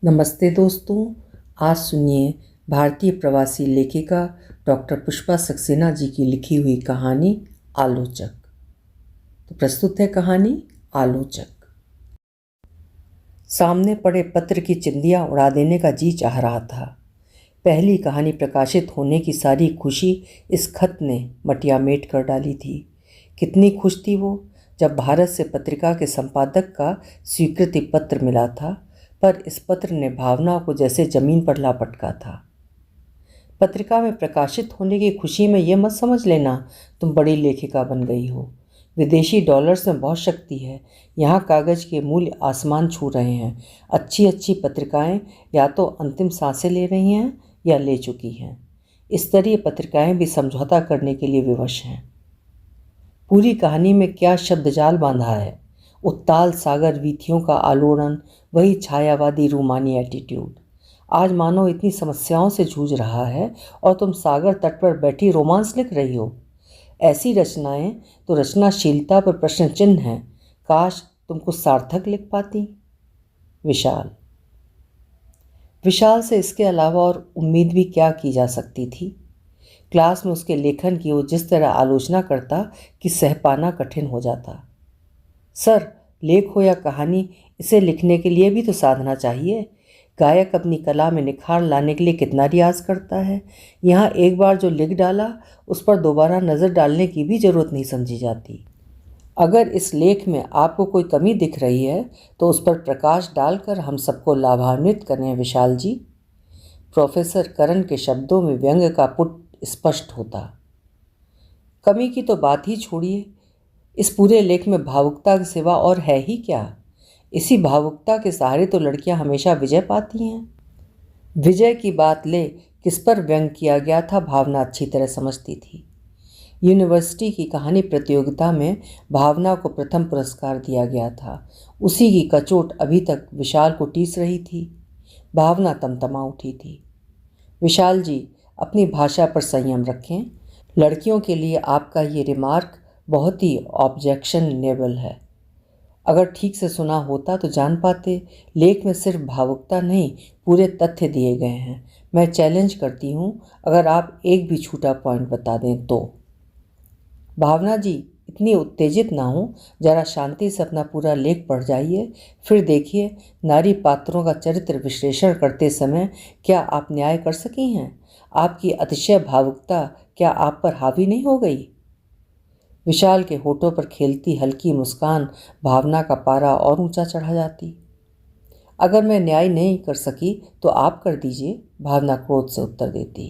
नमस्ते दोस्तों। आज सुनिए भारतीय प्रवासी लेखिका डॉक्टर पुष्पा सक्सेना जी की लिखी हुई कहानी आलोचक। तो प्रस्तुत है कहानी आलोचक। सामने पड़े पत्र की चिंदियाँ उड़ा देने का जी चाह रहा था। पहली कहानी प्रकाशित होने की सारी खुशी इस खत ने मटियामेट कर डाली थी। कितनी खुश थी वो जब भारत से पत्रिका के संपादक का स्वीकृति पत्र मिला था, पर इस पत्र ने भावना को जैसे जमीन पर ला पटका था। पत्रिका में प्रकाशित होने की खुशी में यह मत समझ लेना तुम बड़ी लेखिका बन गई हो। विदेशी डॉलर्स में बहुत शक्ति है। यहाँ कागज़ के मूल्य आसमान छू रहे हैं। अच्छी अच्छी पत्रिकाएं या तो अंतिम सांसें ले रही हैं या ले चुकी हैं। स्तरीय पत्रिकाएं भी समझौता करने के लिए विवश हैं। पूरी कहानी में क्या शब्दजाल बांधा है। उत्ताल सागर वीथियों का आलोड़न, वही छायावादी रूमानी एटीट्यूड। आज मानो इतनी समस्याओं से जूझ रहा है और तुम सागर तट पर बैठी रोमांस लिख रही हो। ऐसी रचनाएं तो रचनाशीलता पर प्रश्न चिन्ह हैं। काश तुम कुछ सार्थक लिख पाती। विशाल। विशाल से इसके अलावा और उम्मीद भी क्या की जा सकती थी। क्लास में उसके लेखन की वो जिस तरह आलोचना करता कि सह पाना कठिन हो जाता। सर, लेख हो या कहानी, इसे लिखने के लिए भी तो साधना चाहिए। गायक अपनी कला में निखार लाने के लिए कितना रियाज करता है। यहाँ एक बार जो लिख डाला उस पर दोबारा नज़र डालने की भी ज़रूरत नहीं समझी जाती। अगर इस लेख में आपको कोई कमी दिख रही है तो उस पर प्रकाश डालकर हम सबको लाभान्वित करें विशाल जी। प्रोफेसर करण के शब्दों में व्यंग्य का पुट स्पष्ट होता। कमी की तो बात ही छोड़िए, इस पूरे लेख में भावुकता के सिवा और है ही क्या। इसी भावुकता के सहारे तो लड़कियां हमेशा विजय पाती हैं। विजय की बात ले किस पर व्यंग किया गया था भावना अच्छी तरह समझती थी। यूनिवर्सिटी की कहानी प्रतियोगिता में भावना को प्रथम पुरस्कार दिया गया था। उसी की कचोट अभी तक विशाल को टीस रही थी। भावना तमतमा उठी थी। विशाल जी, अपनी भाषा पर संयम रखें। लड़कियों के लिए आपका ये रिमार्क बहुत ही ऑब्जेक्शनेबल है। अगर ठीक से सुना होता तो जान पाते, लेख में सिर्फ भावुकता नहीं पूरे तथ्य दिए गए हैं। मैं चैलेंज करती हूँ, अगर आप एक भी छूटा पॉइंट बता दें तो। भावना जी, इतनी उत्तेजित ना हो, जरा शांति से अपना पूरा लेख पढ़ जाइए। फिर देखिए, नारी पात्रों का चरित्र विश्लेषण करते समय क्या आप न्याय कर सकी हैं। आपकी अतिशय भावुकता क्या आप पर हावी नहीं हो गई। विशाल के होठों पर खेलती हल्की मुस्कान भावना का पारा और ऊंचा चढ़ा जाती। अगर मैं न्याय नहीं कर सकी तो आप कर दीजिए, भावना क्रोध से उत्तर देती।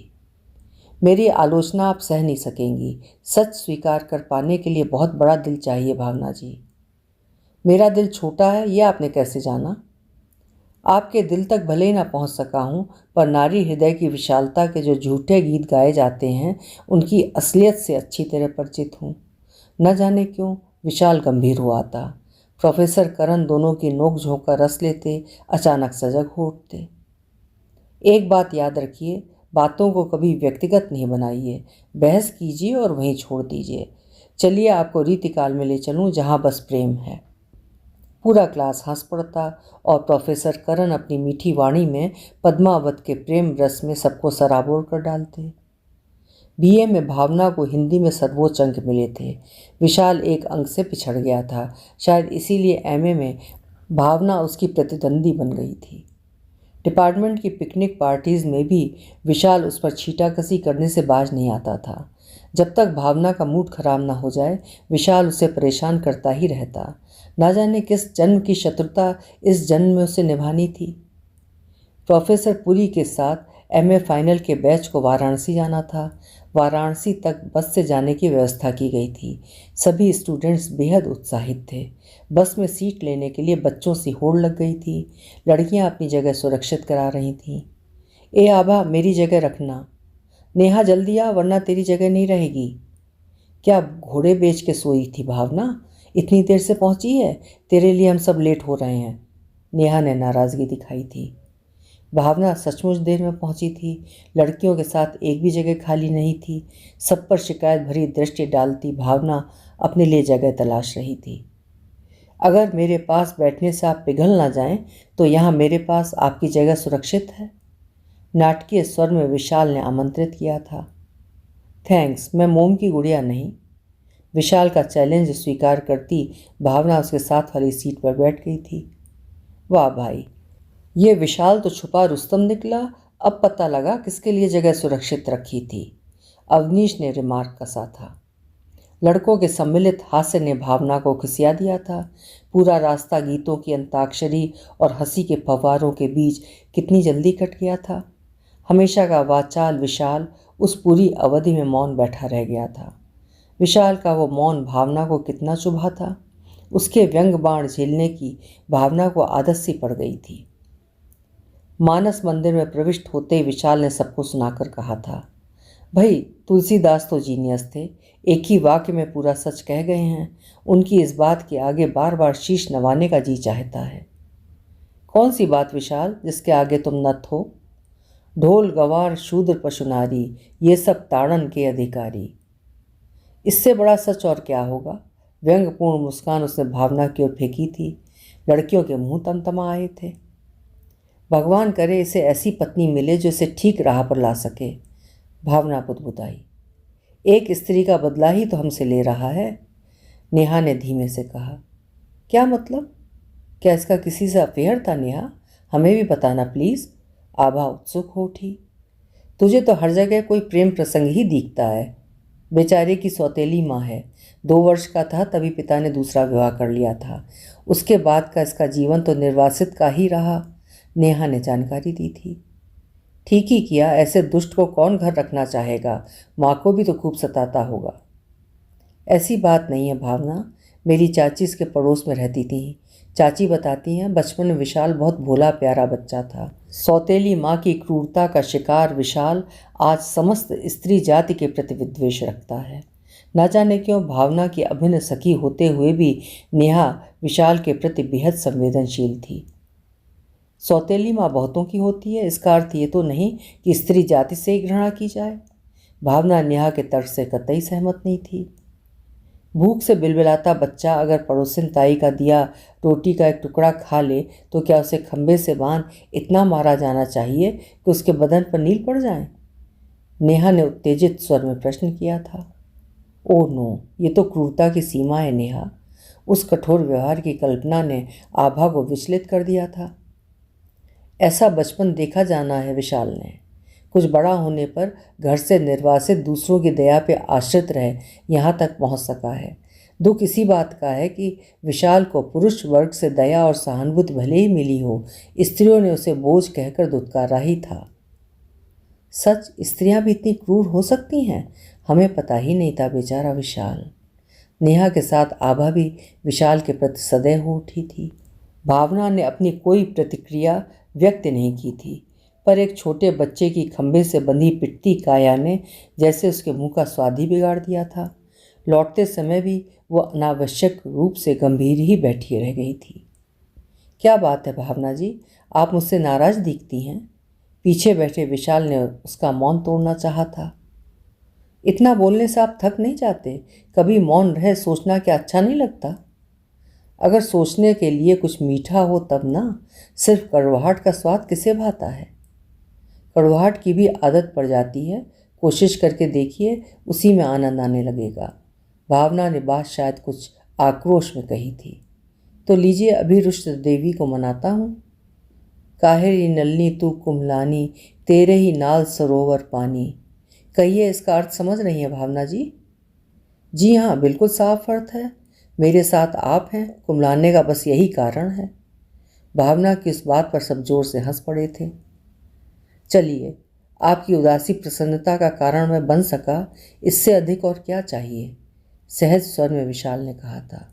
मेरी आलोचना आप सह नहीं सकेंगी। सच स्वीकार कर पाने के लिए बहुत बड़ा दिल चाहिए भावना जी। मेरा दिल छोटा है, यह आपने कैसे जाना। आपके दिल तक भले ही ना पहुंच सका हूं, पर नारी हृदय की विशालता के जो झूठे गीत गाए जाते हैं उनकी असलियत से अच्छी तरह परिचित हूँ। न जाने क्यों विशाल गंभीर हो आता। प्रोफेसर करण दोनों की नोक झोंक का रस लेते, अचानक सजग हो उठते। एक बात याद रखिए, बातों को कभी व्यक्तिगत नहीं बनाइए। बहस कीजिए और वहीं छोड़ दीजिए। चलिए आपको रीतिकाल में ले चलूँ जहाँ बस प्रेम है। पूरा क्लास हंस पड़ता और प्रोफेसर करण अपनी मीठी वाणी में पद्मावत के प्रेम रस में सबको सराबोर कर डालते। बीए में भावना को हिंदी में सर्वोच्च अंक मिले थे। विशाल एक अंक से पिछड़ गया था। शायद इसीलिए एमए में भावना उसकी प्रतिद्वंदी बन गई थी। डिपार्टमेंट की पिकनिक पार्टीज़ में भी विशाल उस पर छीटाकसी करने से बाज नहीं आता था। जब तक भावना का मूड खराब ना हो जाए विशाल उसे परेशान करता ही रहता। ना जाने किस जन्म की शत्रुता इस जन्म में उसे निभानी थी। प्रोफेसर पुरी के साथ एमए फाइनल के बैच को वाराणसी जाना था। वाराणसी तक बस से जाने की व्यवस्था की गई थी। सभी स्टूडेंट्स बेहद उत्साहित थे। बस में सीट लेने के लिए बच्चों सी होड़ लग गई थी। लड़कियां अपनी जगह सुरक्षित करा रही थीं। ए आभा, मेरी जगह रखना। नेहा जल्दी आ, वरना तेरी जगह नहीं रहेगी। क्या घोड़े बेच के सोई थी भावना? इतनी देर से पहुंची है, तेरे लिए हम सब लेट हो रहे हैं। नेहा ने नाराज़गी दिखाई थी। भावना सचमुच देर में पहुंची थी। लड़कियों के साथ एक भी जगह खाली नहीं थी। सब पर शिकायत भरी दृष्टि डालती भावना अपने लिए जगह तलाश रही थी। अगर मेरे पास बैठने से आप पिघल ना जाएं, तो यहाँ मेरे पास आपकी जगह सुरक्षित है, नाटकीय स्वर में विशाल ने आमंत्रित किया था। थैंक्स, मैं मोम की गुड़िया नहीं। विशाल का चैलेंज स्वीकार करती भावना उसके साथ वाली सीट पर बैठ गई थी। वाह भाई, ये विशाल तो छुपा रुस्तम निकला। अब पता लगा किसके लिए जगह सुरक्षित रखी थी। अवनीश ने रिमार्क कसा था। लड़कों के सम्मिलित हास्य ने भावना को खिसिया दिया था। पूरा रास्ता गीतों की अंताक्षरी और हंसी के फव्वारों के बीच कितनी जल्दी कट गया था। हमेशा का वाचाल विशाल उस पूरी अवधि में मौन बैठा रह गया था। विशाल का वो मौन भावना को कितना चुभा था। उसके व्यंग बाण झेलने की भावना को आदत सी पड़ गई थी। मानस मंदिर में प्रविष्ट होते ही विशाल ने सबको सुनाकर कहा था, भाई तुलसीदास तो जीनियस थे, एक ही वाक्य में पूरा सच कह गए हैं। उनकी इस बात के आगे बार बार शीश नवाने का जी चाहता है। कौन सी बात विशाल, जिसके आगे तुम नत हो? ढोल गवार शूद्र पशुनारी, ये सब ताड़न के अधिकारी। इससे बड़ा सच और क्या होगा? व्यंगपूर्ण मुस्कान उसने भावना की ओर फेंकी थी। लड़कियों के मुंह तमतमा आए थे। भगवान करे इसे ऐसी पत्नी मिले जो इसे ठीक राह पर ला सके, भावना बुदबुदाई। एक स्त्री का बदला ही तो हमसे ले रहा है, नेहा ने धीमे से कहा। क्या मतलब? क्या इसका किसी से अफेयर था नेहा? हमें भी बताना प्लीज़। आभा उत्सुक हो उठी। तुझे तो हर जगह कोई प्रेम प्रसंग ही दिखता है। बेचारे की सौतेली माँ है। 2 वर्ष का था तभी पिता ने दूसरा विवाह कर लिया था। उसके बाद का इसका जीवन तो निर्वासित का ही रहा, नेहा ने जानकारी दी थी। ठीक ही किया, ऐसे दुष्ट को कौन घर रखना चाहेगा? माँ को भी तो खूब सताता होगा। ऐसी बात नहीं है भावना, मेरी चाची इसके पड़ोस में रहती थी। चाची बताती हैं बचपन में विशाल बहुत भोला प्यारा बच्चा था। सौतेली माँ की क्रूरता का शिकार विशाल आज समस्त स्त्री जाति के प्रति विद्वेष रखता है। न जाने क्यों भावना की अभिन्न सखी होते हुए भी नेहा विशाल के प्रति बेहद संवेदनशील थी। सौतेली माँ बहुतों की होती है, इसका अर्थ ये तो नहीं कि स्त्री जाति से ही घृणा की जाए। भावना नेहा के तर्क से कतई सहमत नहीं थी। भूख से बिलबिलाता बच्चा अगर पड़ोसिन ताई का दिया रोटी का एक टुकड़ा खा ले तो क्या उसे खंबे से बांध इतना मारा जाना चाहिए कि उसके बदन पर नील पड़ जाए? नेहा ने उत्तेजित स्वर में प्रश्न किया था। ओह नो, ये तो क्रूरता की सीमा है नेहा। उस कठोर व्यवहार की कल्पना ने आभा को विचलित कर दिया था। ऐसा बचपन देखा जाना है विशाल ने। कुछ बड़ा होने पर घर से निर्वासित दूसरों की दया पे आश्रित रहे यहाँ तक पहुँच सका है। दुख इसी बात का है कि विशाल को पुरुष वर्ग से दया और सहानुभूति भले ही मिली हो, स्त्रियों ने उसे बोझ कहकर दुत्कारा ही था। सच, स्त्रियां भी इतनी क्रूर हो सकती हैं? हमें पता ही नहीं था बेचारा विशाल। नेहा के साथ आभा भी विशाल के प्रति सदैव हो उठी थी। भावना ने अपनी कोई प्रतिक्रिया व्यक्त नहीं की थी, पर एक छोटे बच्चे की खंभे से बंधी पिटती काया ने जैसे उसके मुंह का स्वाद ही बिगाड़ दिया था। लौटते समय भी वो अनावश्यक रूप से गंभीर ही बैठी रह गई थी। क्या बात है भावना जी, आप मुझसे नाराज दिखती हैं? पीछे बैठे विशाल ने उसका मौन तोड़ना चाहा था। इतना बोलने से आप थक नहीं जाते? कभी मौन रहे सोचना क्या अच्छा नहीं लगता? अगर सोचने के लिए कुछ मीठा हो तब ना, सिर्फ कड़वाहट का स्वाद किसे भाता है? कड़वाहट की भी आदत पड़ जाती है, कोशिश करके देखिए, उसी में आनंद आने लगेगा। भावना ने बात शायद कुछ आक्रोश में कही थी। तो लीजिए, अभी रुष्ट देवी को मनाता हूँ। काहेरी नलनी तू कुम्हलानी, तेरे ही नाल सरोवर पानी। कहिए, इसका अर्थ समझ रही हैं भावना जी? जी हाँ, बिल्कुल साफ अर्थ है। मेरे साथ आप हैं, कुम्हलाने का बस यही कारण है। भावना की इस बात पर सब जोर से हंस पड़े थे। चलिए, आपकी उदासी प्रसन्नता का कारण मैं बन सका, इससे अधिक और क्या चाहिए? सहज स्वर में विशाल ने कहा था।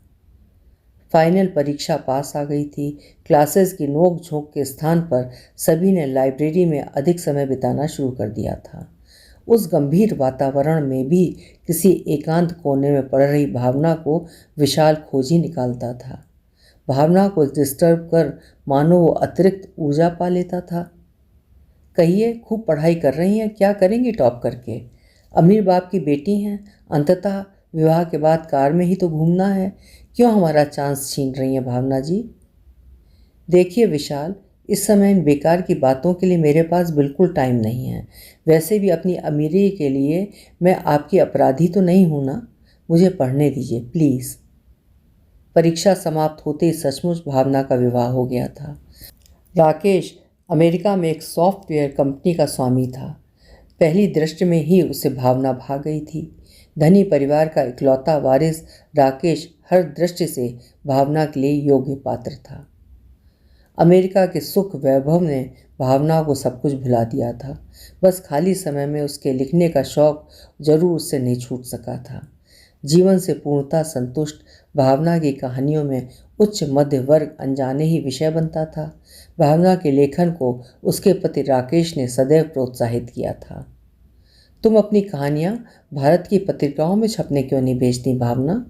फाइनल परीक्षा पास आ गई थी। क्लासेस की नोक झोंक के स्थान पर सभी ने लाइब्रेरी में अधिक समय बिताना शुरू कर दिया था। उस गंभीर वातावरण में भी किसी एकांत कोने में पड़ रही भावना को विशाल खोज ही निकालता था। भावना को डिस्टर्ब कर मानो वो अतिरिक्त ऊर्जा पा लेता था। कहिए, खूब पढ़ाई कर रही हैं, क्या करेंगी टॉप करके? अमीर बाप की बेटी हैं, अंततः विवाह के बाद कार में ही तो घूमना है। क्यों हमारा चांस छीन रही हैं भावना जी? देखिए विशाल, इस समय इन बेकार की बातों के लिए मेरे पास बिल्कुल टाइम नहीं है। वैसे भी अपनी अमीरी के लिए मैं आपकी अपराधी तो नहीं हूं ना। मुझे पढ़ने दीजिए प्लीज़। परीक्षा समाप्त होते ही सचमुच भावना का विवाह हो गया था। राकेश अमेरिका में एक सॉफ्टवेयर कंपनी का स्वामी था। पहली दृष्टि में ही उसे भावना भा गई थी। धनी परिवार का इकलौता वारिस राकेश हर दृष्टि से भावना के लिए योग्य पात्र था। अमेरिका के सुख वैभव ने भावना को सब कुछ भुला दिया था। बस खाली समय में उसके लिखने का शौक जरूर उससे नहीं छूट सका था। जीवन से पूर्णतः संतुष्ट भावना की कहानियों में उच्च मध्य वर्ग अनजाने ही विषय बनता था। भावना के लेखन को उसके पति राकेश ने सदैव प्रोत्साहित किया था। तुम अपनी कहानियाँ भारत की पत्रिकाओं में छपने क्यों नहीं भेजती भावना?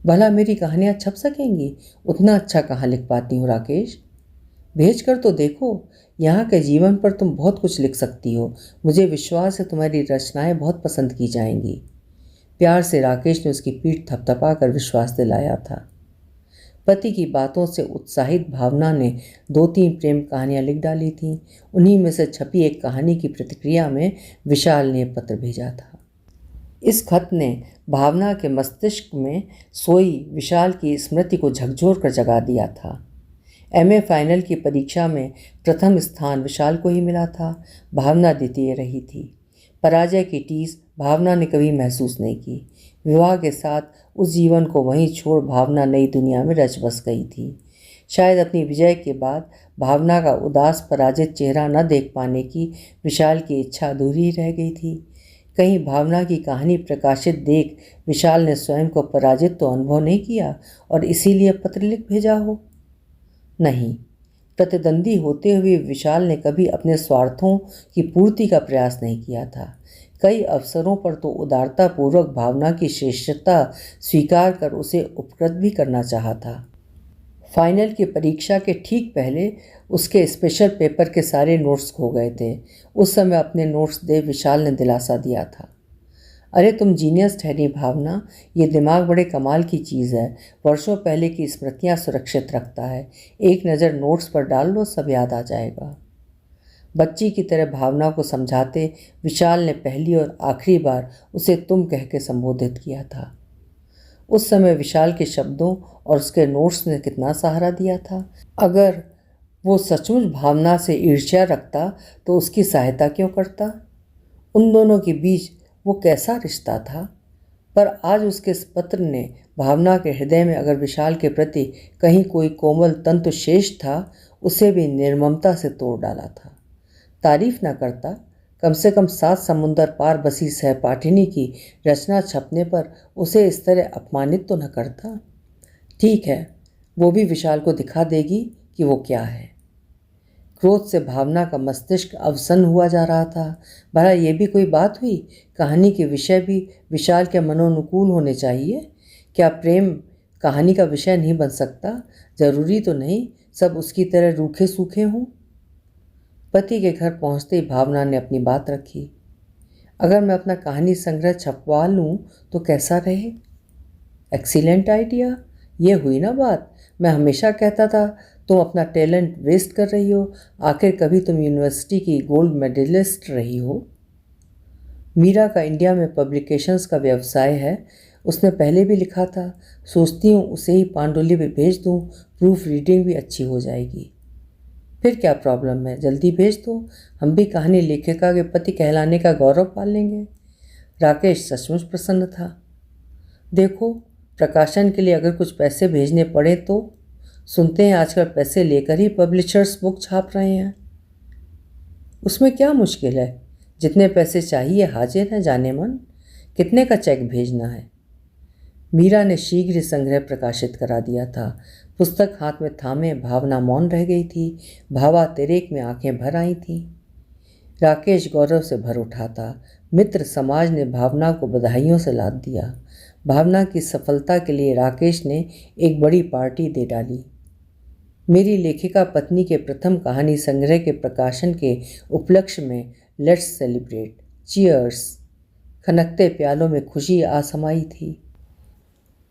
भला मेरी कहानियाँ छप सकेंगी? उतना अच्छा कहाँ लिख पाती हूँ राकेश? भेज कर तो देखो। यहाँ के जीवन पर तुम बहुत कुछ लिख सकती हो। मुझे विश्वास है तुम्हारी रचनाएं बहुत पसंद की जाएंगी। प्यार से राकेश ने उसकी पीठ थपथपा कर विश्वास दिलाया था। पति की बातों से उत्साहित भावना ने 2-3 प्रेम कहानियां लिख डाली थीं। उन्हीं में से छपी एक कहानी की प्रतिक्रिया में विशाल ने पत्र भेजा था। इस खत ने भावना के मस्तिष्क में सोई विशाल की स्मृति को झकझोर कर जगा दिया था। एमए फाइनल की परीक्षा में प्रथम स्थान विशाल को ही मिला था। भावना द्वितीय रही थी। पराजय की टीस भावना ने कभी महसूस नहीं की। विवाह के साथ उस जीवन को वहीं छोड़ भावना नई दुनिया में रच बस गई थी। शायद अपनी विजय के बाद भावना का उदास पराजित चेहरा न देख पाने की विशाल की इच्छा अधूरी रह गई थी। कहीं भावना की कहानी प्रकाशित देख विशाल ने स्वयं को पराजित तो अनुभव नहीं किया और इसीलिए पत्र लिख भेजा हो? नहीं, प्रतिद्वंदी होते हुए विशाल ने कभी अपने स्वार्थों की पूर्ति का प्रयास नहीं किया था। कई अवसरों पर तो उदारतापूर्वक भावना की श्रेष्ठता स्वीकार कर उसे उपकृत भी करना चाहा था। फाइनल की परीक्षा के ठीक पहले उसके स्पेशल पेपर के सारे नोट्स खो गए थे। उस समय अपने नोट्स दे विशाल ने दिलासा दिया था। अरे तुम जीनियस ठहरी भावना। ये दिमाग बड़े कमाल की चीज़ है। वर्षों पहले की स्मृतियाँ सुरक्षित रखता है। एक नज़र नोट्स पर डाल लो, सब याद आ जाएगा। बच्ची की तरह भावना को समझाते विशाल ने पहली और आखिरी बार उसे तुम कह के संबोधित किया था। उस समय विशाल के शब्दों और उसके नोट्स ने कितना सहारा दिया था। अगर वो सचमुच भावना से ईर्ष्या रखता तो उसकी सहायता क्यों करता? उन दोनों के बीच वो कैसा रिश्ता था? पर आज उसके इस पत्र ने भावना के हृदय में अगर विशाल के प्रति कहीं कोई कोमल तंतु शेष था, उसे भी निर्ममता से तोड़ डाला था। तारीफ न करता, कम से कम 7 समुंदर पार बसी सहपाठिनी की रचना छपने पर उसे इस तरह अपमानित तो न करता। ठीक है, वो भी विशाल को दिखा देगी कि वो क्या है। क्रोध से भावना का मस्तिष्क अवसन्न हुआ जा रहा था। भला ये भी कोई बात हुई? कहानी के विषय भी विशाल के मनोनुकूल होने चाहिए। क्या प्रेम कहानी का विषय नहीं बन सकता? जरूरी तो नहीं सब उसकी तरह रूखे सूखे हों। पति के घर पहुंचते ही भावना ने अपनी बात रखी। अगर मैं अपना कहानी संग्रह छपवा लूँ तो कैसा रहे? Excellent idea. ये हुई ना बात। मैं हमेशा कहता था तुम अपना टैलेंट वेस्ट कर रही हो। आखिर कभी तुम यूनिवर्सिटी की गोल्ड मेडलिस्ट रही हो। मीरा का इंडिया में पब्लिकेशंस का व्यवसाय है। उसने पहले भी लिखा था। सोचती हूँ उसे ही पांडुलिपि भेज दूँ, प्रूफ रीडिंग भी अच्छी हो जाएगी। फिर क्या प्रॉब्लम है, जल्दी भेज दो। हम भी कहानी लेखिका के पति कहलाने का गौरव पाल लेंगे। राकेश सचमुच प्रसन्न था। देखो, प्रकाशन के लिए अगर कुछ पैसे भेजने पड़े तो सुनते हैं आजकल पैसे लेकर ही पब्लिशर्स बुक छाप रहे हैं। उसमें क्या मुश्किल है? जितने पैसे चाहिए हाजिर हैं जाने मन। कितने का चेक भेजना है? मीरा ने शीघ्र ही संग्रह प्रकाशित करा दिया था। पुस्तक हाथ में थामे भावना मौन रह गई थी। भावातिरेक में आंखें भर आई थीं। राकेश गौरव से भर उठा था। मित्र समाज ने भावना को बधाइयों से लाद दिया। भावना की सफलता के लिए राकेश ने एक बड़ी पार्टी दे डाली। मेरी लेखिका पत्नी के प्रथम कहानी संग्रह के प्रकाशन के उपलक्ष्य में लेट्स सेलिब्रेट, चीयर्स। खनकते प्यालों में खुशी आ समाई थी।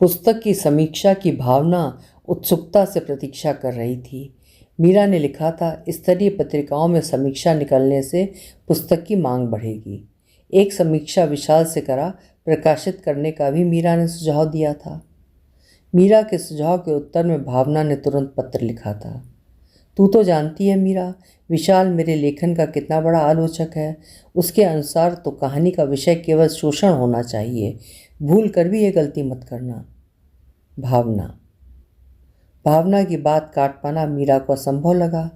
पुस्तक की समीक्षा की भावना उत्सुकता से प्रतीक्षा कर रही थी। मीरा ने लिखा था, स्तरीय पत्रिकाओं में समीक्षा निकलने से पुस्तक की मांग बढ़ेगी। एक समीक्षा विशाल से करा प्रकाशित करने का भी मीरा ने सुझाव दिया था। मीरा के सुझाव के उत्तर में भावना ने तुरंत पत्र लिखा था। तू तो जानती है मीरा, विशाल मेरे लेखन का कितना बड़ा आलोचक है। उसके अनुसार तो कहानी का विषय केवल शोषण होना चाहिए। भूल कर भी ये गलती मत करना। भावना भावना की बात काट पाना मीरा को असंभव लगा।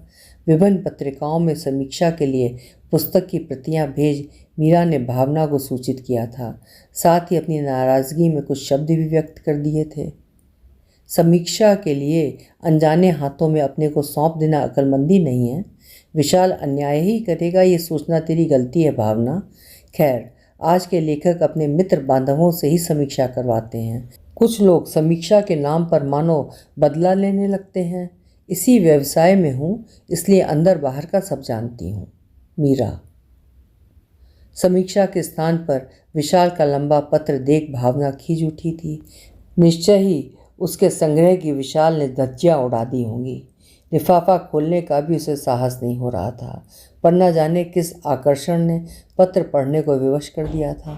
विभिन्न पत्रिकाओं में समीक्षा के लिए पुस्तक की प्रतियां भेज मीरा ने भावना को सूचित किया था। साथ ही अपनी नाराज़गी में कुछ शब्द भी व्यक्त कर दिए थे। समीक्षा के लिए अनजाने हाथों में अपने को सौंप देना अक्लमंदी नहीं है। विशाल अन्याय ही करेगा ये सोचना तेरी गलती है भावना। खैर, आज के लेखक अपने मित्र बांधवों से ही समीक्षा करवाते हैं। कुछ लोग समीक्षा के नाम पर मानो बदला लेने लगते हैं। इसी व्यवसाय में हूँ, इसलिए अंदर बाहर का सब जानती हूँ। मीरा। समीक्षा के स्थान पर विशाल का लंबा पत्र देख भावना खींच उठी थी। निश्चय ही उसके संग्रह की विशाल ने धज्जियाँ उड़ा दी होंगी। लिफाफा खोलने का भी उसे साहस नहीं हो रहा था, पर न जाने किस आकर्षण ने पत्र पढ़ने को विवश कर दिया था।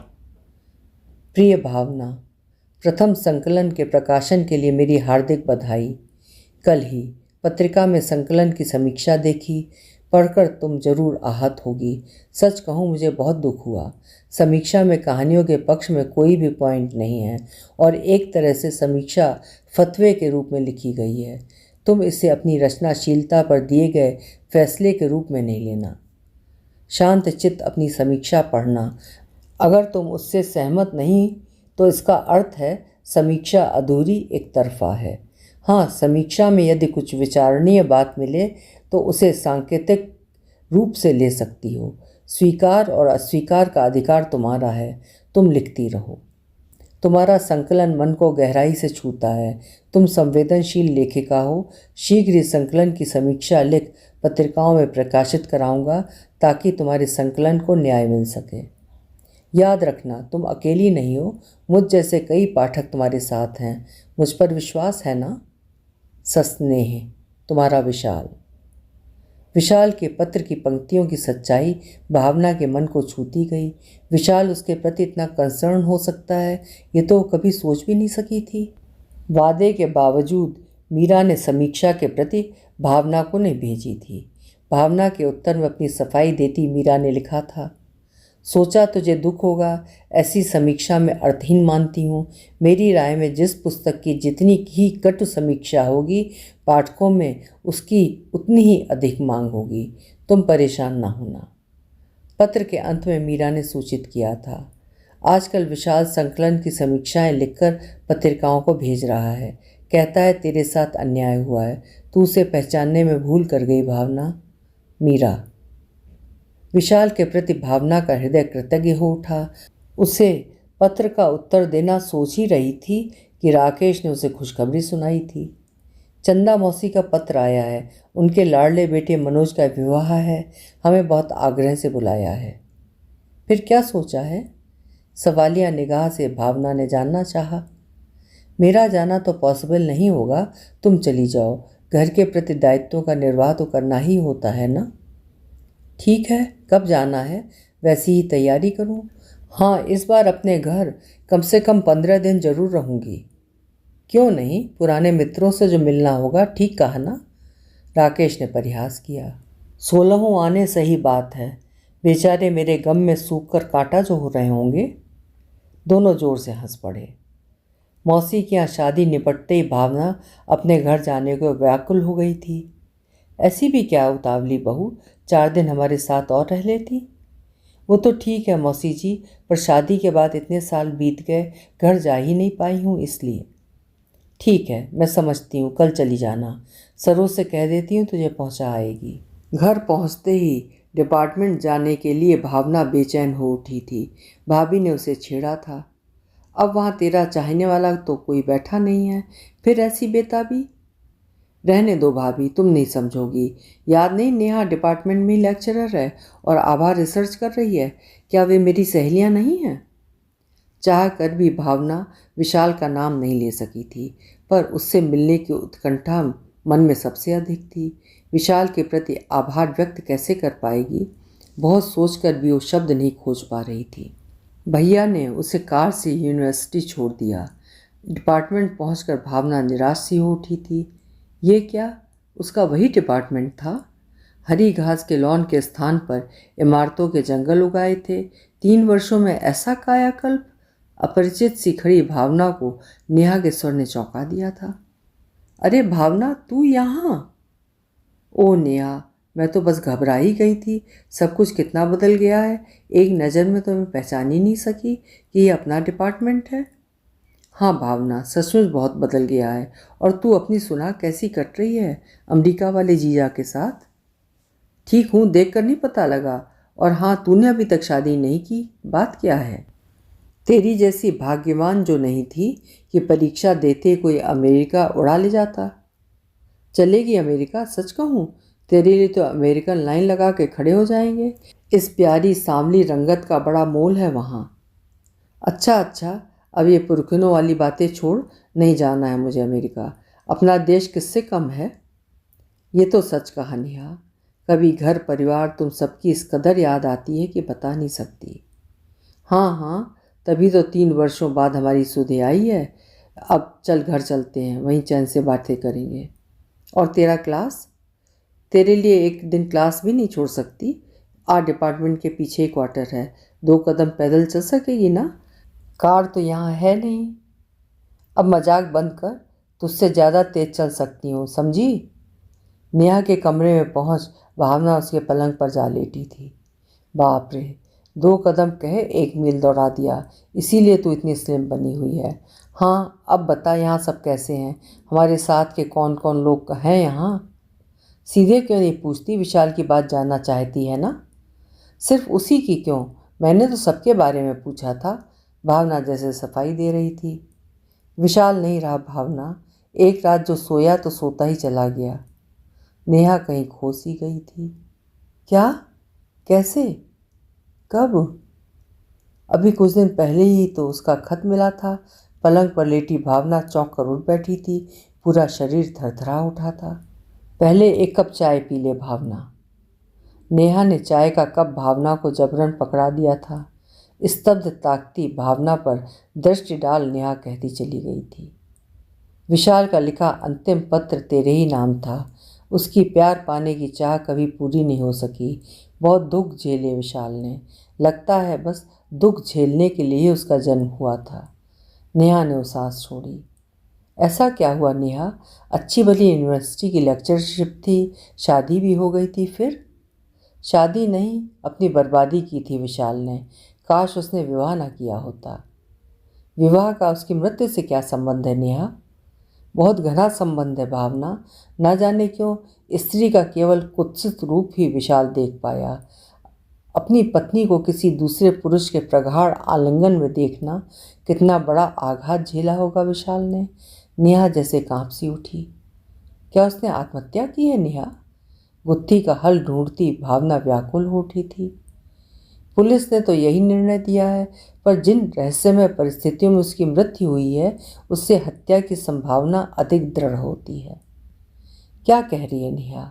प्रिय भावना, प्रथम संकलन के प्रकाशन के लिए मेरी हार्दिक बधाई। कल ही पत्रिका में संकलन की समीक्षा देखी, पढ़कर तुम जरूर आहत होगी। सच कहूँ, मुझे बहुत दुख हुआ। समीक्षा में कहानियों के पक्ष में कोई भी पॉइंट नहीं है और एक तरह से समीक्षा फतवे के रूप में लिखी गई है। तुम इसे अपनी रचनाशीलता पर दिए गए फैसले के रूप में नहीं लेना। शांत चित्त अपनी समीक्षा पढ़ना। अगर तुम उससे सहमत नहीं तो इसका अर्थ है समीक्षा अधूरी, एक तरफा है। हाँ, समीक्षा में यदि कुछ विचारणीय बात मिले तो उसे सांकेतिक रूप से ले सकती हो। स्वीकार और अस्वीकार का अधिकार तुम्हारा है। तुम लिखती रहो। तुम्हारा संकलन मन को गहराई से छूता है। तुम संवेदनशील लेखिका हो। शीघ्र ही संकलन की समीक्षा लिख पत्रिकाओं में प्रकाशित कराऊंगा ताकि तुम्हारे संकलन को न्याय मिल सके। याद रखना, तुम अकेली नहीं हो। मुझ जैसे कई पाठक तुम्हारे साथ हैं। मुझ पर विश्वास है ना? सस्नेह, तुम्हारा विशाल। विशाल के पत्र की पंक्तियों की सच्चाई भावना के मन को छूती गई। विशाल उसके प्रति इतना कंसर्न हो सकता है, ये तो कभी सोच भी नहीं सकी थी। वादे के बावजूद मीरा ने समीक्षा के प्रति भावना को नहीं भेजी थी। भावना के उत्तर में अपनी सफाई देती मीरा ने लिखा था, सोचा तुझे दुख होगा, ऐसी समीक्षा में अर्थहीन मानती हूँ। मेरी राय में जिस पुस्तक की जितनी ही कटु समीक्षा होगी, पाठकों में उसकी उतनी ही अधिक मांग होगी। तुम परेशान ना होना। पत्र के अंत में मीरा ने सूचित किया था, आजकल विशाल संकलन की समीक्षाएं लिखकर पत्रिकाओं को भेज रहा है। कहता है तेरे साथ अन्याय हुआ है, तू उसे पहचानने में भूल कर गई भावना। मीरा। विशाल के प्रति भावना का हृदय कृतज्ञ हो उठा। उसे पत्र का उत्तर देना सोच ही रही थी कि राकेश ने उसे खुशखबरी सुनाई थी। चंदा मौसी का पत्र आया है। उनके लाडले बेटे मनोज का विवाह है। हमें बहुत आग्रह से बुलाया है। फिर क्या सोचा है? सवालिया निगाह से भावना ने जानना चाहा। मेरा जाना तो पॉसिबल नहीं होगा, तुम चली जाओ। घर के प्रति दायित्वों का निर्वाह तो करना ही होता है ना? ठीक है, कब जाना है? वैसी ही तैयारी करूं? हाँ, इस बार अपने घर कम से कम 15 दिन जरूर रहूंगी। क्यों नहीं, पुराने मित्रों से जो मिलना होगा। ठीक कहा ना? राकेश ने परिहास किया। 16 आने सही बात है। बेचारे मेरे गम में सूख कर कांटा जो हो रहे होंगे। दोनों जोर से हंस पड़े। मौसी के यहाँ शादी निपटते ही भावना अपने घर जाने को व्याकुल हो गई थी। ऐसी भी क्या उतावली बहू, 4 दिन हमारे साथ और रह लेती। वो तो ठीक है मौसी जी, पर शादी के बाद इतने साल बीत गए, घर जा ही नहीं पाई हूँ, इसलिए। ठीक है, मैं समझती हूँ, कल चली जाना। सरोज से कह देती हूँ तुझे पहुँचा आएगी। घर पहुँचते ही डिपार्टमेंट जाने के लिए भावना बेचैन हो उठी थी। भाभी ने उसे छेड़ा था, अब वहाँ तेरा चाहने वाला तो कोई बैठा नहीं है, फिर ऐसी बेताबी। रहने दो भाभी, तुम नहीं समझोगी। याद नहीं, नेहा डिपार्टमेंट में लेक्चरर है और आभा रिसर्च कर रही है। क्या वे मेरी सहेलियां नहीं हैं? चाह कर भी भावना विशाल का नाम नहीं ले सकी थी, पर उससे मिलने की उत्कंठा मन में सबसे अधिक थी। विशाल के प्रति आभार व्यक्त कैसे कर पाएगी, बहुत सोचकर भी वो शब्द नहीं खोज पा रही थी। भैया ने उसे कार से यूनिवर्सिटी छोड़ दिया। डिपार्टमेंट पहुंचकर भावना निराश सी हो उठी थी। ये क्या, उसका वही डिपार्टमेंट था? हरी घास के लॉन के स्थान पर इमारतों के जंगल उगाए थे। 3 वर्षों में ऐसा कायाकल्प! अपरिचित सी खड़ी भावना को नेहा के स्वर ने चौंका दिया था। अरे भावना, तू यहाँ? ओ नेहा, मैं तो बस घबरा ही गई थी। सब कुछ कितना बदल गया है। एक नज़र में तो मैं पहचान ही नहीं सकी कि ये अपना डिपार्टमेंट है। हाँ भावना, सचमुच बहुत बदल गया है। और तू अपनी सुना कैसी कट रही है अमेरिका वाले जीजा के साथ? ठीक हूँ, देख कर नहीं पता लगा। और हाँ, तूने अभी तक शादी नहीं की, बात क्या है? तेरी जैसी भाग्यवान जो नहीं थी कि परीक्षा देते कोई अमेरिका उड़ा ले जाता। चलेगी अमेरिका? सच कहूँ, तेरे लिए तो अमेरिकन लाइन लगा के खड़े हो जाएंगे। इस प्यारी सांवली रंगत का बड़ा मोल है वहाँ। अच्छा अच्छा, अब ये पुरखनों वाली बातें छोड़, नहीं जाना है मुझे अमेरिका। अपना देश किससे कम है? ये तो सच कहा नेहा। कभी घर परिवार तुम सबकी इस कदर याद आती है कि बता नहीं सकती। हाँ हाँ, तभी तो 3 वर्षों बाद हमारी सुधे आई है। अब चल घर चलते हैं, वहीं चैन से बातें करेंगे। और तेरा क्लास? तेरे लिए एक दिन क्लास भी नहीं छोड़ सकती। डिपार्टमेंट के पीछे ही क्वार्टर है, 2 कदम पैदल चल सकेगी ना? कार तो यहाँ है नहीं। अब मजाक बंद कर, तुझसे ज़्यादा तेज चल सकती हूँ, समझी? नेहा के कमरे में पहुँच भावना उसके पलंग पर जा लेटी थी। बाप रे, 2 कदम कहे 1 मील दौड़ा दिया, इसीलिए तू इतनी स्लिम बनी हुई है। हाँ, अब बता यहाँ सब कैसे हैं? हमारे साथ के कौन कौन लोग हैं यहाँ? सीधे क्यों नहीं पूछती? विशाल की बात जानना चाहती है ना? सिर्फ उसी की क्यों, मैंने तो सबके बारे में पूछा था। भावना जैसे सफाई दे रही थी। विशाल नहीं रहा भावना। एक रात जो सोया तो सोता ही चला गया। नेहा कहीं खो सी गई थी। क्या? कैसे? कब? अभी कुछ दिन पहले ही तो उसका खत मिला था। पलंग पर लेटी भावना चौंक कर उठ बैठी थी। पूरा शरीर थरथरा उठा था। पहले 1 कप चाय पी ले भावना। नेहा ने चाय का कप भावना को जबरन पकड़ा दिया था। स्तब्ध ताकती भावना पर दृष्टि डाल नेहा कहती चली गई थी। विशाल का लिखा अंतिम पत्र तेरे ही नाम था। उसकी प्यार पाने की चाह कभी पूरी नहीं हो सकी। बहुत दुख झेले विशाल ने। लगता है बस दुख झेलने के लिए उसका जन्म हुआ था। नेहा ने वो सांस छोड़ी। ऐसा क्या हुआ नेहा? अच्छी भली यूनिवर्सिटी की लेक्चरशिप थी, शादी भी हो गई थी। फिर? शादी नहीं, अपनी बर्बादी की थी विशाल ने। काश उसने विवाह ना किया होता। विवाह का उसकी मृत्यु से क्या संबंध है नेहा? बहुत घना संबंध है भावना। न जाने क्यों स्त्री का केवल कुत्सित रूप ही विशाल देख पाया। अपनी पत्नी को किसी दूसरे पुरुष के प्रगाढ़ आलिंगन में देखना कितना बड़ा आघात झेला होगा विशाल ने। नेहा जैसे कांप सी उठी। क्या उसने आत्महत्या की है नेहा? गुत्थी का हल ढूंढती भावना व्याकुल हो उठी थी। पुलिस ने तो यही निर्णय दिया है, पर जिन रहस्यमय परिस्थितियों में उसकी मृत्यु हुई है उससे हत्या की संभावना अधिक दृढ़ होती है। क्या कह रही है नेहा?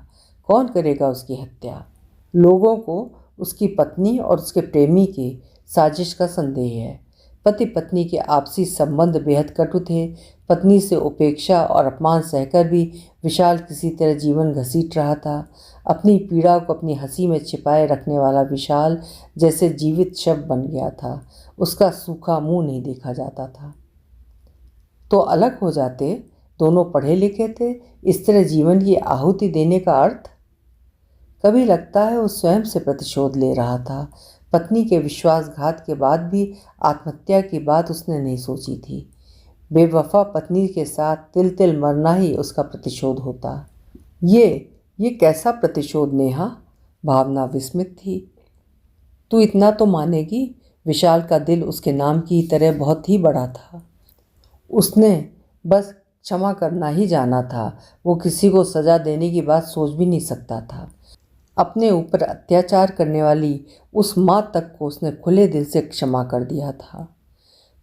कौन करेगा उसकी हत्या? लोगों को उसकी पत्नी और उसके प्रेमी की साजिश का संदेह है। पति पत्नी के आपसी संबंध बेहद कटु थे। पत्नी से उपेक्षा और अपमान सहकर भी विशाल किसी तरह जीवन घसीट रहा था। अपनी पीड़ा को अपनी हंसी में छिपाए रखने वाला विशाल जैसे जीवित शव बन गया था। उसका सूखा मुंह नहीं देखा जाता था। तो अलग हो जाते, दोनों पढ़े लिखे थे। इस तरह जीवन की आहुति देने का अर्थ? कभी लगता है वो स्वयं से प्रतिशोध ले रहा था। पत्नी के विश्वासघात के बाद भी आत्महत्या की बात उसने नहीं सोची थी। बेवफा पत्नी के साथ तिल तिल मरना ही उसका प्रतिशोध होता। ये कैसा प्रतिशोध नेहा? भावना विस्मित थी। तू इतना तो मानेगी, विशाल का दिल उसके नाम की तरह बहुत ही बड़ा था। उसने बस क्षमा करना ही जाना था। वो किसी को सजा देने की बात सोच भी नहीं सकता था। अपने ऊपर अत्याचार करने वाली उस माँ तक को उसने खुले दिल से क्षमा कर दिया था।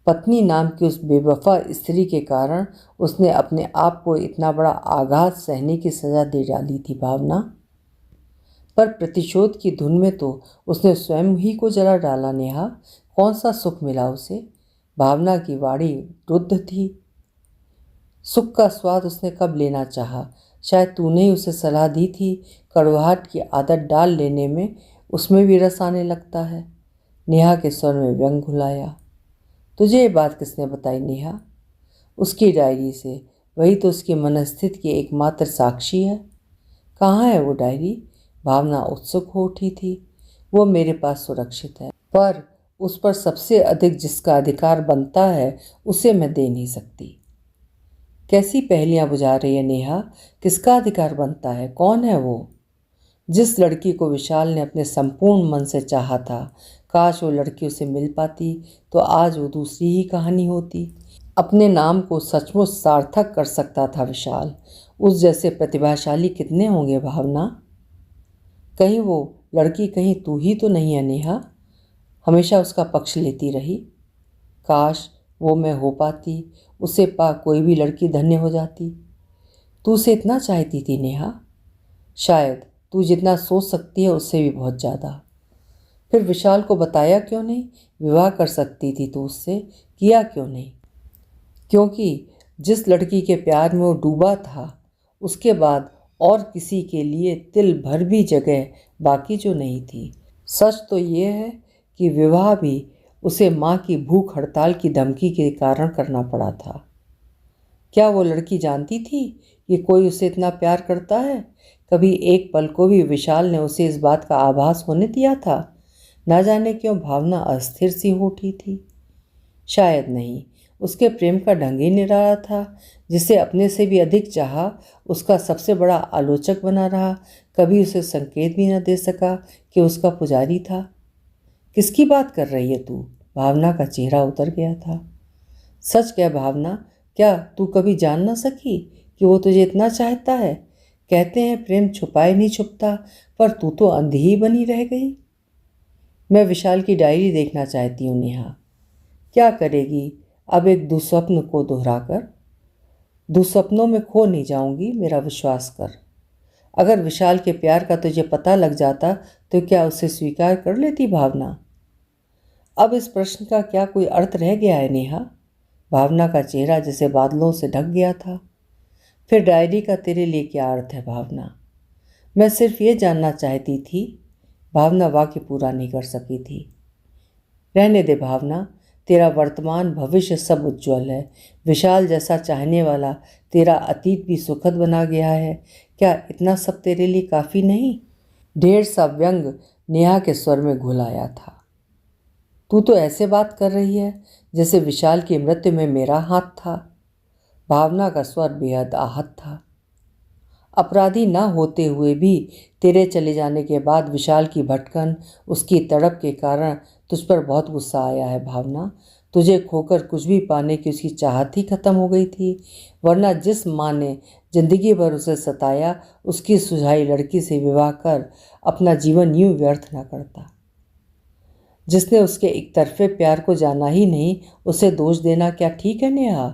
पत्नी नाम की उस बेवफा स्त्री के कारण उसने अपने आप को इतना बड़ा आघात सहने की सजा दे डाली थी भावना। पर प्रतिशोध की धुन में तो उसने स्वयं ही को जला डाला नेहा। कौन सा सुख मिला उसे? भावना की वाणी रुद्ध थी। सुख का स्वाद उसने कब लेना चाहा? शायद तूने ही उसे सलाह दी थी। कड़वाहट की आदत डाल लेने में उसमें भी रस आने लगता है। नेहा के स्वर में व्यंग घुलाया। तुझे ये बात किसने बताई नेहा? उसकी डायरी से। वही तो उसकी मनस्थिति की एकमात्र साक्षी है। कहाँ है वो डायरी? भावना उत्सुक हो उठी थी। वो मेरे पास सुरक्षित है, पर उस पर सबसे अधिक जिसका अधिकार बनता है उसे मैं दे नहीं सकती। कैसी पहेलियां बुझा रही है नेहा? किसका अधिकार बनता है? कौन है वो? जिस लड़की को विशाल ने अपने संपूर्ण मन से चाहा था, काश वो लड़की उसे मिल पाती तो आज वो दूसरी ही कहानी होती। अपने नाम को सचमुच सार्थक कर सकता था विशाल। उस जैसे प्रतिभाशाली कितने होंगे भावना? कहीं वो लड़की कहीं तू ही तो नहीं है नेहा? हमेशा उसका पक्ष लेती रही। काश वो मैं हो पाती, उसे पा कोई भी लड़की धन्य हो जाती। तू उसे इतना चाहती थी नेहा? शायद तू जितना सोच सकती है उससे भी बहुत ज़्यादा। फिर विशाल को बताया क्यों नहीं? विवाह कर सकती थी तो उससे, किया क्यों नहीं? क्योंकि जिस लड़की के प्यार में वो डूबा था उसके बाद और किसी के लिए तिल भर भी जगह बाकी जो नहीं थी। सच तो ये है कि विवाह भी उसे माँ की भूख हड़ताल की धमकी के कारण करना पड़ा था। क्या वो लड़की जानती थी कि कोई उसे इतना प्यार करता है? कभी एक पल को भी विशाल ने उसे इस बात का आभास होने दिया था? ना जाने क्यों भावना अस्थिर सी हो उठी थी। शायद नहीं, उसके प्रेम का ढंग ही निराला था। जिसे अपने से भी अधिक चाहा उसका सबसे बड़ा आलोचक बना रहा, कभी उसे संकेत भी न दे सका कि उसका पुजारी था। किसकी बात कर रही है तू? भावना का चेहरा उतर गया था। सच कह भावना, क्या तू कभी जान ना सकी कि वो तुझे इतना चाहता है? कहते हैं प्रेम छुपाए नहीं छुपता, पर तू तो अंधी ही बनी रह गई। मैं विशाल की डायरी देखना चाहती हूँ नेहा। क्या करेगी अब एक दुस्वप्न को दोहराकर? दुस्वप्नों में खो नहीं जाऊंगी, मेरा विश्वास कर। अगर विशाल के प्यार का तुझे पता लग जाता तो क्या उसे स्वीकार कर लेती भावना? अब इस प्रश्न का क्या कोई अर्थ रह गया है नेहा? भावना का चेहरा जैसे बादलों से ढक गया था। फिर डायरी का तेरे लिए क्या अर्थ है भावना? मैं सिर्फ ये जानना चाहती थी। भावना वाक्य पूरा नहीं कर सकी थी। रहने दे भावना, तेरा वर्तमान भविष्य सब उज्ज्वल है। विशाल जैसा चाहने वाला तेरा अतीत भी सुखद बना गया है। क्या इतना सब तेरे लिए काफ़ी नहीं? ढेर सा व्यंग नेहा के स्वर में घुल आया था। तू तो ऐसे बात कर रही है जैसे विशाल की मृत्यु में मेरा हाथ था। भावना का स्वर बेहद आहत था। अपराधी न होते हुए भी तेरे चले जाने के बाद विशाल की भटकन, उसकी तड़प के कारण तुझ पर बहुत गुस्सा आया है भावना। तुझे खोकर कुछ भी पाने की उसकी चाहत ही खत्म हो गई थी। वरना जिस माँ ने जिंदगी भर उसे सताया, उसकी सुझाई लड़की से विवाह कर अपना जीवन यूं व्यर्थ न करता। जिसने उसके एक तरफे प्यार को जाना ही नहीं, उसे दोष देना क्या ठीक है नेहा?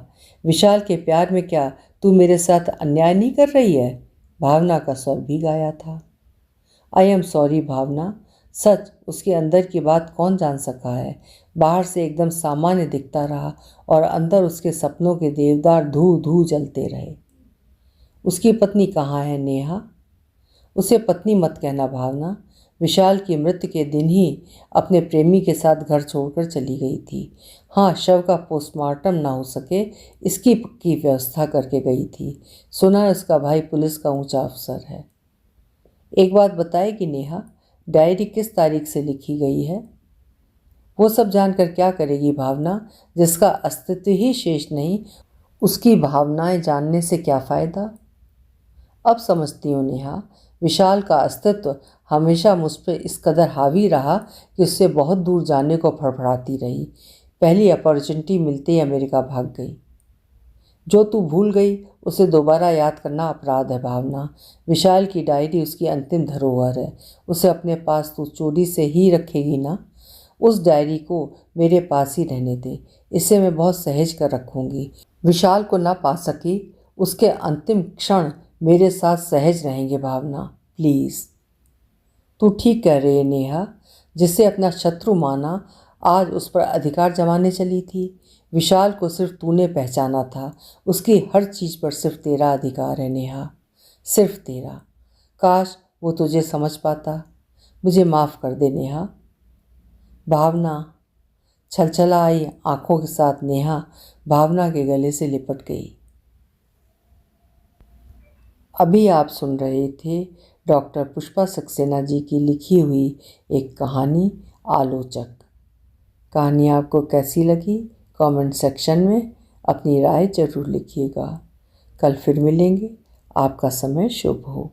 विशाल के प्यार में क्या तू मेरे साथ अन्याय नहीं कर रही है? भावना का स्वर भी गाया था। आई एम सॉरी भावना। सच उसके अंदर की बात कौन जान सका है? बाहर से एकदम सामान्य दिखता रहा और अंदर उसके सपनों के देवदार धू धू जलते रहे। उसकी पत्नी कहाँ है नेहा? उसे पत्नी मत कहना भावना। विशाल की मृत्यु के दिन ही अपने प्रेमी के साथ घर छोड़कर चली गई थी। हाँ, शव का पोस्टमार्टम ना हो सके इसकी पक्की व्यवस्था करके गई थी। सुना है उसका भाई पुलिस का ऊंचा अफसर है। एक बात बताएगी नेहा, डायरी किस तारीख से लिखी गई है? वो सब जानकर क्या करेगी भावना? जिसका अस्तित्व ही शेष नहीं, उसकी भावनाएं जानने से क्या फ़ायदा? अब समझती हूँ नेहा, विशाल का अस्तित्व हमेशा मुझ पर इस कदर हावी रहा कि उससे बहुत दूर जाने को फड़फड़ाती रही। पहली अपॉर्चुनिटी मिलते ही अमेरिका भाग गई। जो तू भूल गई उसे दोबारा याद करना अपराध है भावना। विशाल की डायरी उसकी अंतिम धरोहर है। उसे अपने पास तू चोरी से ही रखेगी ना? उस डायरी को मेरे पास ही रहने दे। इसे मैं बहुत सहेज कर रखूंगी। विशाल को ना पा सकी उसके अंतिम क्षण मेरे साथ सहज रहेंगे भावना, प्लीज़। तू ठीक कह रही है नेहा, जिसे अपना शत्रु माना आज उस पर अधिकार जमाने चली थी। विशाल को सिर्फ तूने पहचाना था, उसकी हर चीज़ पर सिर्फ तेरा अधिकार है नेहा, सिर्फ तेरा। काश वो तुझे समझ पाता। मुझे माफ़ कर दे नेहा। भावना। छलछला आई आंखों के साथ नेहा भावना के गले से लिपट गई। अभी आप सुन रहे थे डॉक्टर पुष्पा सक्सेना जी की लिखी हुई एक कहानी आलोचक। कहानी आपको कैसी लगी कमेंट सेक्शन में अपनी राय जरूर लिखिएगा। कल फिर मिलेंगे। आपका समय शुभ हो।